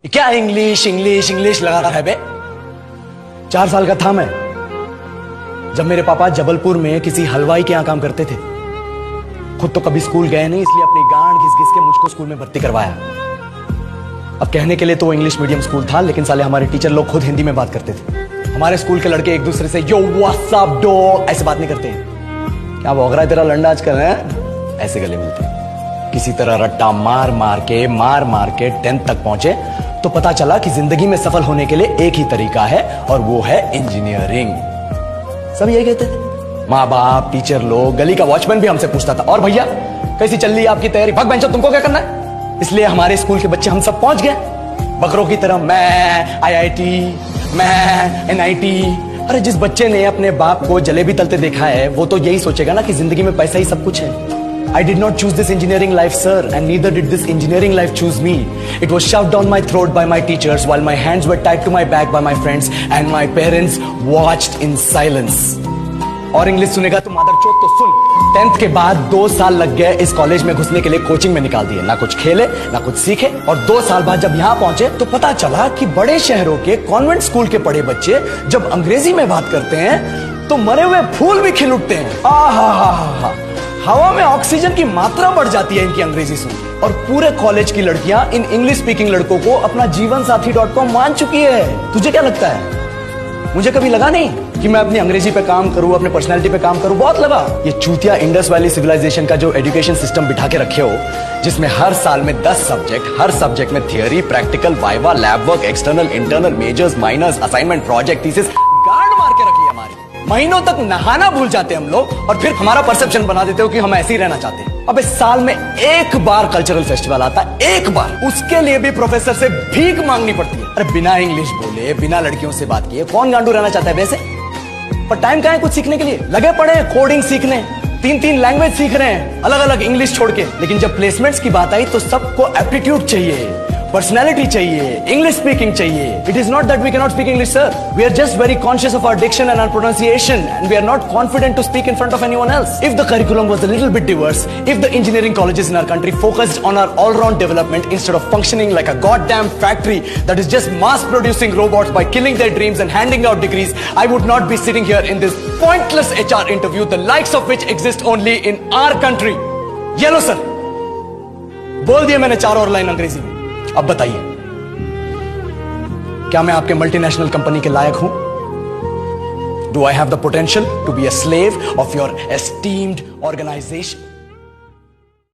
क्या English English English लगा रहा है बे? 4 साल का था मैं जब मेरे पापा जबलपुर में किसी हलवाई के यहां काम करते थे। खुद तो कभी स्कूल गए नहीं, इसलिए अपनी गांड घिस घिस के मुझको स्कूल में भर्ती करवाया। अब कहने के लिए तो वो इंग्लिश मीडियम स्कूल था, लेकिन साले हमारे टीचर लोग खुद हिंदी में बात करते थे। हमारे स्कूल के लड़के एक दूसरे से यो व्हाट्स अप डॉग ऐसे बात नहीं करते हैं। क्या भौंक रहा है तेरा लंडा आजकल है? ऐसे गले मिलते हैं। किसी तरह रट्टा मार मार के 10th तक पहुंचे तो पता चला कि जिंदगी में सफल होने के लिए एक ही तरीका है और वो है इंजीनियरिंग। सब यही कहते थे, माँ बाप, टीचर लोग, गली का वॉचमैन भी हमसे पूछता था, और भैया कैसी चल रही है आपकी तैयारी? भग बेंचो, तुमको क्या करना है? इसलिए हमारे स्कूल के बच्चे हम सब पहुंच गए बकरों की तरह। मैं IIT, मैं NIT। अरे जिस बच्चे ने अपने बाप को जलेबी तलते देखा है वो तो यही सोचेगा ना कि जिंदगी में पैसा ही सब कुछ है। I did not choose this engineering life, sir, and neither did this engineering life choose me. It was shoved down my throat by my teachers while my hands were tied to my back by my friends and my parents watched in silence. और English सुनेगा तो मादरचोद तो सुन। 10th के बाद 2 साल लग गए इस कॉलेज में घुसने के लिए, कोचिंग में निकाल दिए। ना कुछ खेले ना कुछ सीखे, और 2 साल बाद जब यहाँ पहुंचे तो पता चला कि बड़े शहरों के कॉन्वेंट स्कूल के पढ़े बच्चे जब अंग्रेजी में बात करते हैं तो मरे हुए फूल भी खिल उठते हैं। हा हवा में ऑक्सीजन की मात्रा बढ़ जाती है इनकी अंग्रेजी सुन। और पूरे कॉलेज की लड़कियां इन इंग्लिश स्पीकिंग लड़कों को अपना जीवन साथी .com मान चुकी है। तुझे क्या लगता है? मुझे कभी लगा नहीं कि मैं अपनी अंग्रेजी पे काम करूं, अपने पर्सनालिटी पे काम करूं। बहुत लगा। ये चूतिया इंडस वैली सिविलाइजेशन का जो एजुकेशन सिस्टम बिठा के रखे हो, जिसमें हर साल में 10 सब्जेक्ट, हर सब्जेक्ट में theory, practical, viva, lab work, external, internal, majors, minors, assignment, project, thesis, गार्ड मार के रख लिया हमारी। महीनों तक नहाना भूल जाते हम लोग और फिर हमारा परसेप्शन बना देते हो कि हम ऐसे ही रहना चाहते हैं। अब इस साल में एक बार कल्चरल फेस्टिवल आता है, एक बार, उसके लिए भी प्रोफेसर से भीख मांगनी पड़ती है। अरे बिना इंग्लिश बोले, बिना लड़कियों से बात किए कौन गांडू रहना चाहता है वैसे? पर टाइम कहाँ है कुछ सीखने के लिए? लगे पड़े हैं कोडिंग सीखने, 3 लैंग्वेज सीख रहे हैं, अलग अलग इंग्लिश छोड़ के। लेकिन जब प्लेसमेंट्स की बात आई तो सबको एप्टीट्यूड चाहिए, पर्सनैलिटी चाहिए, इंग्लिश स्पीकिंग चाहिए। It is not that we can not speak English, sir. We are just very conscious of our diction and our pronunciation, and we are not confident to speak in front of anyone else. If the curriculum was a little bit diverse, if the engineering colleges in our country focused on our all-round development instead of functioning like a goddamn factory that is just mass-producing robots by killing their dreams and handing out degrees, I would not be sitting here in this pointless HR interview, the likes of which exist only in our country. ये लो sir, बोल दिया मैंने 4 और line अंग्रेजी में। अब बताइए, क्या मैं आपके मल्टीनेशनल कंपनी के लायक हूं? Do I have the potential to be a slave of your esteemed organization?